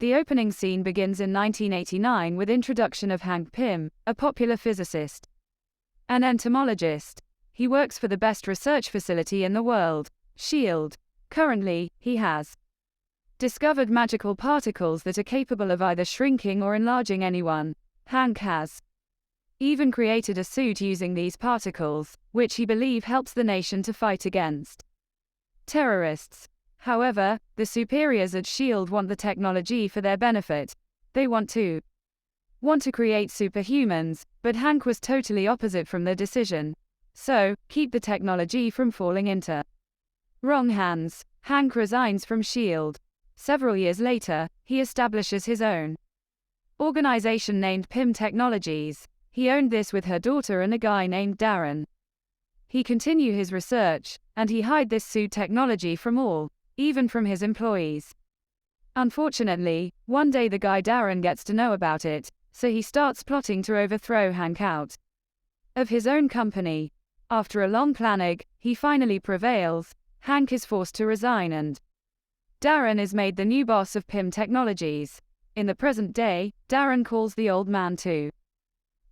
The opening scene begins in 1989 with introduction of Hank Pym, a popular physicist and entomologist. He works for the best research facility in the world, SHIELD. Currently, he has discovered magical particles that are capable of either shrinking or enlarging anyone. Hank has even created a suit using these particles, which he believes helps the nation to fight against terrorists. However, the superiors at SHIELD want the technology for their benefit. They want to create superhumans, but Hank was totally opposite from the decision. So, keep the technology from falling into wrong hands. Hank resigns from SHIELD. Several years later, he establishes his own organization named Pym Technologies. He owned this with her daughter and a guy named Darren. He continued his research, and he hid this suit technology from all, even from his employees. Unfortunately, one day the guy Darren gets to know about it, so he starts plotting to overthrow Hank out of his own company. After a long planning, he finally prevails. Hank is forced to resign and Darren is made the new boss of Pym Technologies. In the present day, Darren calls the old man to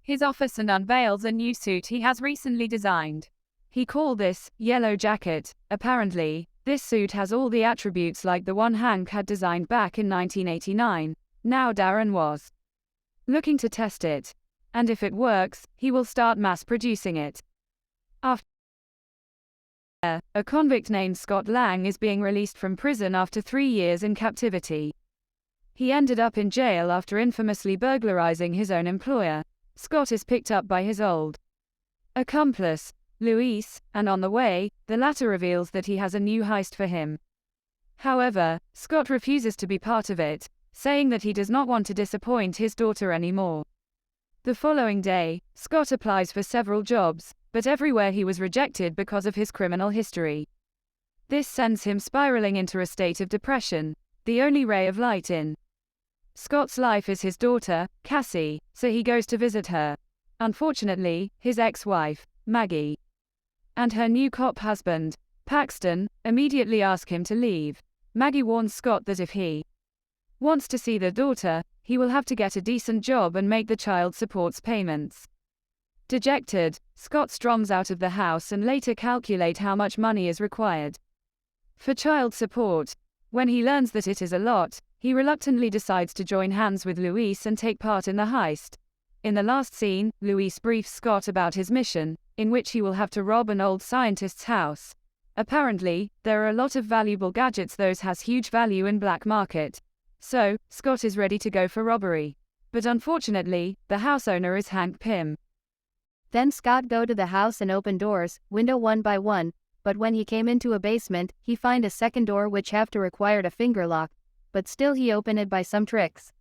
his office and unveils a new suit he has recently designed. He called this Yellow Jacket. Apparently, this suit has all the attributes like the one Hank had designed back in 1989. Now Darren was looking to test it, and if it works, he will start mass producing it. After a convict named Scott Lang is being released from prison after 3 years in captivity. He ended up in jail after infamously burglarizing his own employer. Scott is picked up by his old accomplice, Luis, and on the way, the latter reveals that he has a new heist for him. However, Scott refuses to be part of it, saying that he does not want to disappoint his daughter anymore. The following day, Scott applies for several jobs, but everywhere he was rejected because of his criminal history. This sends him spiraling into a state of depression. The only ray of light in Scott's life is his daughter, Cassie, so he goes to visit her. Unfortunately, his ex-wife, Maggie, and her new cop husband, Paxton, immediately ask him to leave. Maggie warns Scott that if he wants to see the daughter, he will have to get a decent job and make the child support payments. Dejected, Scott storms out of the house and later calculate how much money is required for child support. When he learns that it is a lot, he reluctantly decides to join hands with Luis and take part in the heist. In the last scene, Luis briefs Scott about his mission, in which he will have to rob an old scientist's house. Apparently, there are a lot of valuable gadgets those has huge value in black market. So, Scott is ready to go for robbery. But unfortunately, the house owner is Hank Pym. Then Scott go to the house and open doors, window one by one, but when he came into a basement, he find a second door which have to required a finger lock, but still he open it by some tricks.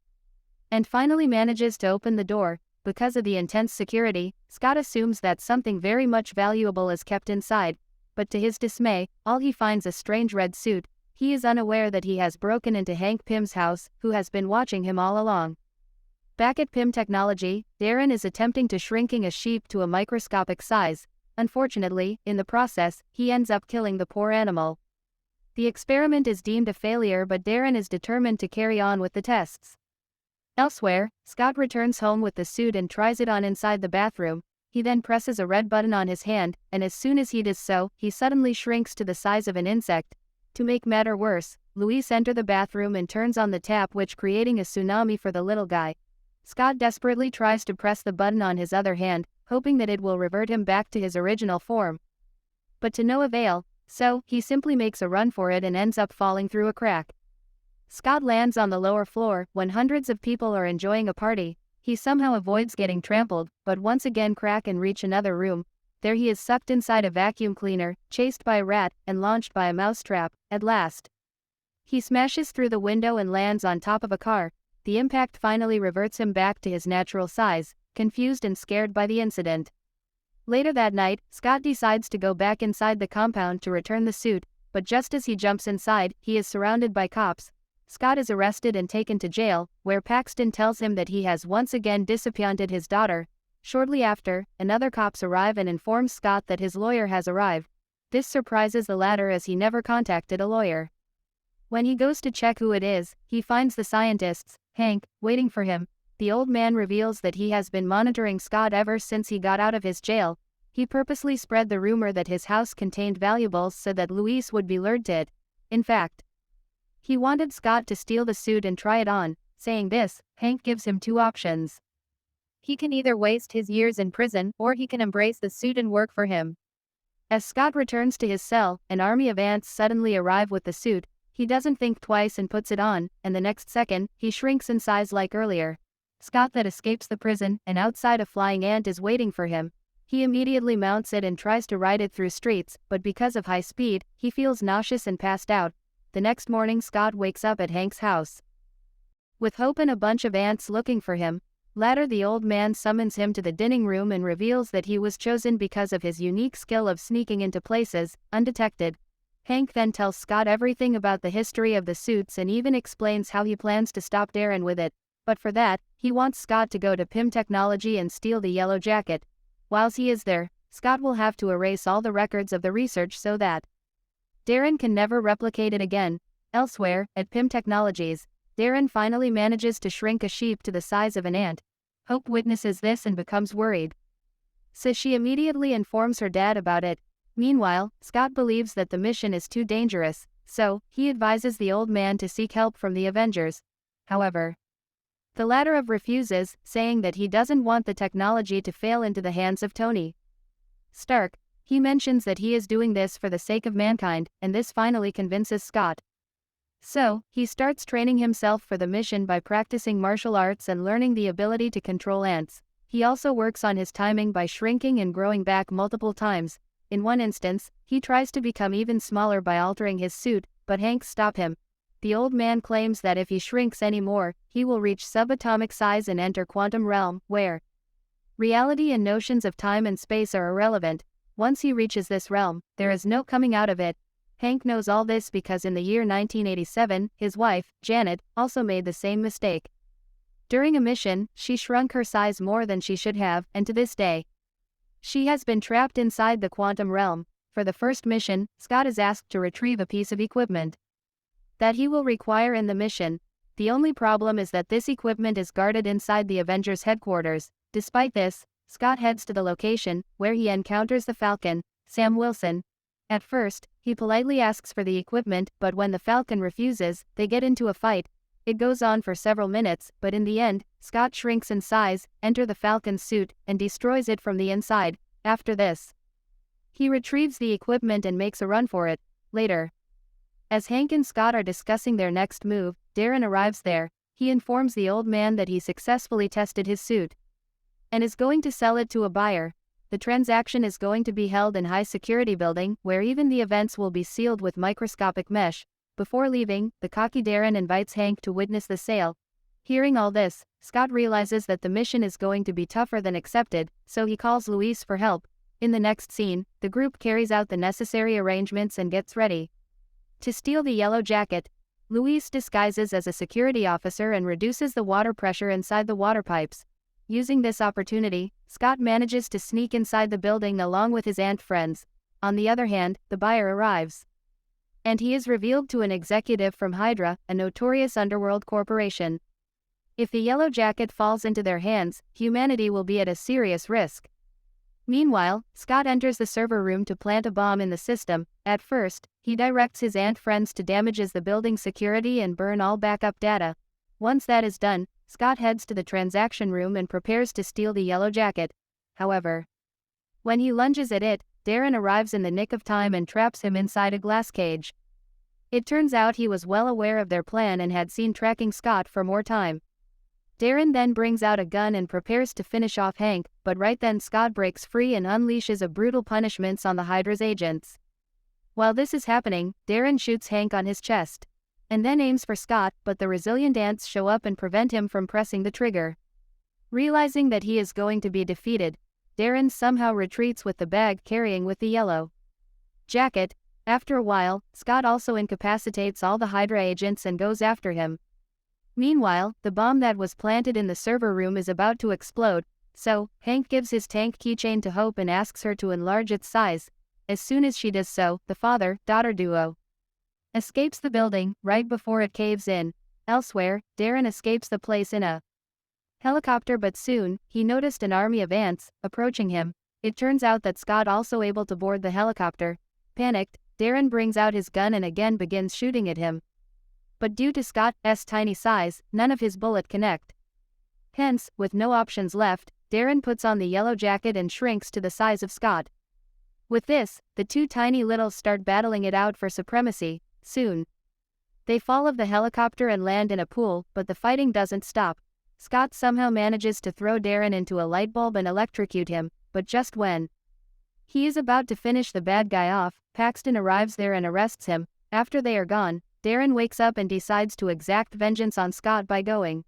And finally manages to open the door. Because of the intense security, Scott assumes that something very much valuable is kept inside, but to his dismay, all he finds a strange red suit. He is unaware that he has broken into Hank Pym's house, who has been watching him all along. Back at Pym Technology, Darren is attempting to shrinking a sheep to a microscopic size. Unfortunately, in the process, he ends up killing the poor animal. The experiment is deemed a failure, but Darren is determined to carry on with the tests. Elsewhere, Scott returns home with the suit and tries it on inside the bathroom. He then presses a red button on his hand, and as soon as he does so, he suddenly shrinks to the size of an insect. To make matter worse, Luis enters the bathroom and turns on the tap, which creating a tsunami for the little guy. Scott desperately tries to press the button on his other hand, hoping that it will revert him back to his original form. But to no avail, so he simply makes a run for it and ends up falling through a crack. Scott lands on the lower floor when hundreds of people are enjoying a party. He somehow avoids getting trampled, but once again crack and reach another room. There he is sucked inside a vacuum cleaner, chased by a rat, and launched by a mousetrap. At last, he smashes through the window and lands on top of a car. The impact finally reverts him back to his natural size, confused and scared by the incident. Later that night, Scott decides to go back inside the compound to return the suit, but just as he jumps inside, he is surrounded by cops. Scott is arrested and taken to jail, where Paxton tells him that he has once again disappointed his daughter. Shortly after, another cops arrive and informs Scott that his lawyer has arrived. This surprises the latter as he never contacted a lawyer. When he goes to check who it is, he finds the scientists, Hank, waiting for him. The old man reveals that he has been monitoring Scott ever since he got out of his jail. He purposely spread the rumor that his house contained valuables so that Luis would be lured to it. In fact, he wanted Scott to steal the suit and try it on. Saying this, Hank gives him two options. He can either waste his years in prison, or he can embrace the suit and work for him. As Scott returns to his cell, an army of ants suddenly arrive with the suit. He doesn't think twice and puts it on, and the next second, he shrinks in size like earlier. Scott then escapes the prison, and outside a flying ant is waiting for him. He immediately mounts it and tries to ride it through streets, but because of high speed, he feels nauseous and passed out. The next morning Scott wakes up at Hank's house with Hope and a bunch of ants looking for him. Later the old man summons him to the dining room and reveals that he was chosen because of his unique skill of sneaking into places, undetected. Hank then tells Scott everything about the history of the suits and even explains how he plans to stop Darren with it. But for that, he wants Scott to go to PIM Technology and steal the yellow jacket. Whilst he is there, Scott will have to erase all the records of the research so that Darren can never replicate it again. Elsewhere, at PIM Technologies, Darren finally manages to shrink a sheep to the size of an ant. Hope witnesses this and becomes worried, so she immediately informs her dad about it. Meanwhile, Scott believes that the mission is too dangerous, so he advises the old man to seek help from the Avengers. However, the latter refuses, saying that he doesn't want the technology to fail into the hands of Tony Stark. He mentions that he is doing this for the sake of mankind, and this finally convinces Scott. So, he starts training himself for the mission by practicing martial arts and learning the ability to control ants. He also works on his timing by shrinking and growing back multiple times. In one instance, he tries to become even smaller by altering his suit, but Hank stops him. The old man claims that if he shrinks any more, he will reach subatomic size and enter quantum realm, where reality and notions of time and space are irrelevant. Once he reaches this realm, there is no coming out of it. Hank knows all this because in the year 1987, his wife, Janet, also made the same mistake. During a mission, she shrunk her size more than she should have, and to this day, she has been trapped inside the quantum realm. For the first mission, Scott is asked to retrieve a piece of equipment that he will require in the mission. The only problem is that this equipment is guarded inside the Avengers headquarters. Despite this, Scott heads to the location, where he encounters the Falcon, Sam Wilson. At first, he politely asks for the equipment, but when the Falcon refuses, they get into a fight. It goes on for several minutes, but in the end, Scott shrinks in size, enters the Falcon's suit, and destroys it from the inside. After this, he retrieves the equipment and makes a run for it. Later, as Hank and Scott are discussing their next move, Darren arrives there. He informs the old man that he successfully tested his suit and is going to sell it to a buyer. The transaction is going to be held in a high-security building, where even the events will be sealed with microscopic mesh. Before leaving, the cocky Darren invites Hank to witness the sale. Hearing all this, Scott realizes that the mission is going to be tougher than accepted, so he calls Luis for help. In the next scene, the group carries out the necessary arrangements and gets ready to steal the yellow jacket. Luis disguises as a security officer and reduces the water pressure inside the water pipes. Using this opportunity, Scott manages to sneak inside the building along with his ant friends. On the other hand, the buyer arrives, and he is revealed to an executive from Hydra, a notorious underworld corporation. If the yellow jacket falls into their hands, humanity will be at a serious risk. Meanwhile, Scott enters the server room to plant a bomb in the system. At first, he directs his ant friends to damage the building's security and burn all backup data. Once that is done, Scott heads to the transaction room and prepares to steal the yellow jacket. However, when he lunges at it, Darren arrives in the nick of time and traps him inside a glass cage. It turns out he was well aware of their plan and had seen tracking Scott for more time. Darren then brings out a gun and prepares to finish off Hank, but right then Scott breaks free and unleashes a brutal punishments on the Hydra's agents. While this is happening, Darren shoots Hank on his chest and then aims for Scott, but the resilient ants show up and prevent him from pressing the trigger. Realizing that he is going to be defeated, Darren somehow retreats with the bag carrying with the yellow jacket. After a while, Scott also incapacitates all the Hydra agents and goes after him. Meanwhile, the bomb that was planted in the server room is about to explode, so Hank gives his tank keychain to Hope and asks her to enlarge its size. As soon as she does so, the father-daughter duo escapes the building right before it caves in. Elsewhere, Darren escapes the place in a helicopter, but soon, he noticed an army of ants approaching him. It turns out that Scott also able to board the helicopter. Panicked, Darren brings out his gun and again begins shooting at him. But due to Scott's tiny size, none of his bullet connect. Hence, with no options left, Darren puts on the yellow jacket and shrinks to the size of Scott. With this, the two tiny littles start battling it out for supremacy. Soon, they fall of the helicopter and land in a pool, but the fighting doesn't stop. Scott somehow manages to throw Darren into a light bulb and electrocute him, but just when he is about to finish the bad guy off, Paxton arrives there and arrests him. After they are gone, Darren wakes up and decides to exact vengeance on Scott by going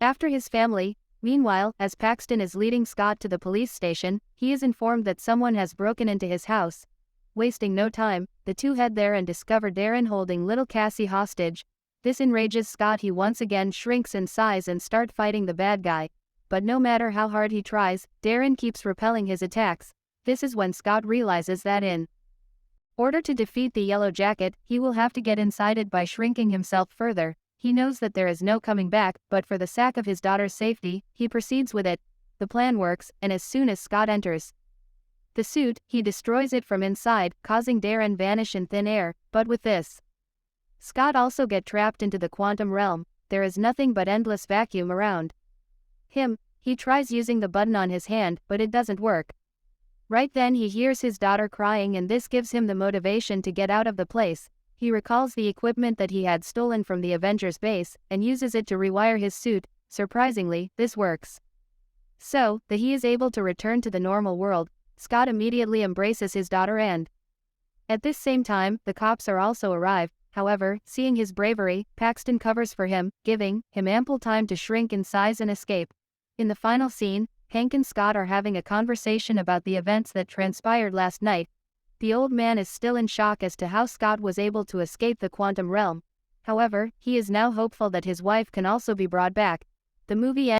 after his family. Meanwhile, as Paxton is leading Scott to the police station, he is informed that someone has broken into his house. Wasting no time, the two head there and discover Darren holding little Cassie hostage. This enrages Scott. He once again shrinks in size and start fighting the bad guy. But no matter how hard he tries, Darren keeps repelling his attacks. This is when Scott realizes that in order to defeat the Yellow Jacket, he will have to get inside it by shrinking himself further. He knows that there is no coming back, but for the sake of his daughter's safety, he proceeds with it. The plan works, and as soon as Scott enters the suit, he destroys it from inside, causing Darren vanish in thin air. But with this, Scott also get trapped into the quantum realm. There is nothing but endless vacuum around him. He tries using the button on his hand, but it doesn't work. Right then he hears his daughter crying, and this gives him the motivation to get out of the place. He recalls the equipment that he had stolen from the Avengers base, and uses it to rewire his suit. Surprisingly, this works. So, that he is able to return to the normal world. Scott immediately embraces his daughter and at this same time, the cops are also arrived. However, seeing his bravery, Paxton covers for him, giving him ample time to shrink in size and escape. In the final scene, Hank and Scott are having a conversation about the events that transpired last night. The old man is still in shock as to how Scott was able to escape the quantum realm. However, he is now hopeful that his wife can also be brought back. The movie ends